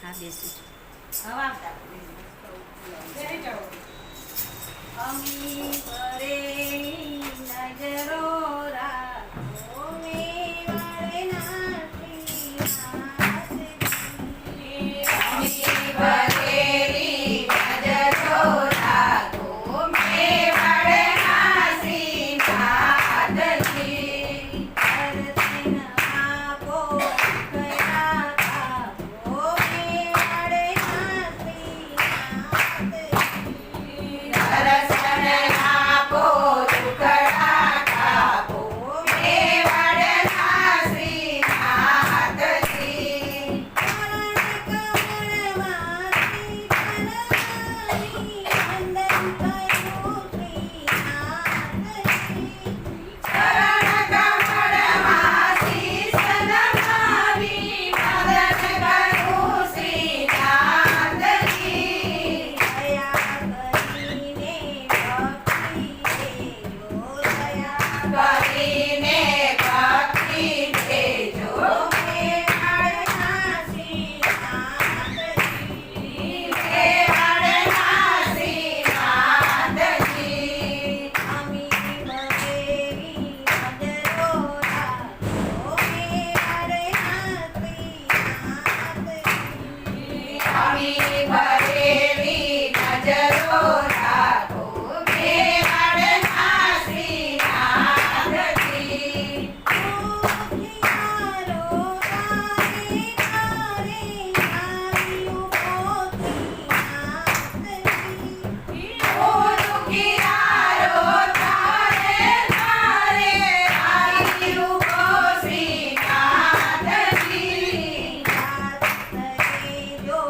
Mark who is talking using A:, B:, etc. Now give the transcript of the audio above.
A: હા બેસું છું.
B: હવે આવતા બેસી જાઓ. અમી પરેની નજરો રાખો મેવાડના શ્રીનાથજી. અમી પરેની નજરો રાખો મેવાડના શ્રીનાથજી. અરતિન આપો કયા કાપો મેવાડના શ્રીનાથજી. દર્શન આપો દુખડા કાપો મેવાડના શ્રીનાથજી. ચરણ કમળમાં શીશ નમાવી વંદન કરું શ્રીનાથજી. દયા કરીને ભક્તિ દેજો, દયા કરીને ભક્તિ દેજો મેવાડના શ્રીનાથજી. મેવાડના શ્રીનાથજી. અમી ભવેરી નજરો રાખો મેવાડના શ્રીનાથજી. અમી ભવેરી નજરો રાખો મેવાડના શ્રીનાથજી. દુખિયારો તારે તારે આવ્યું પોતીનાથજી. ઓ દુખિયારો તારે તારે આવ્યું શ્રીનાથજી. રાત જો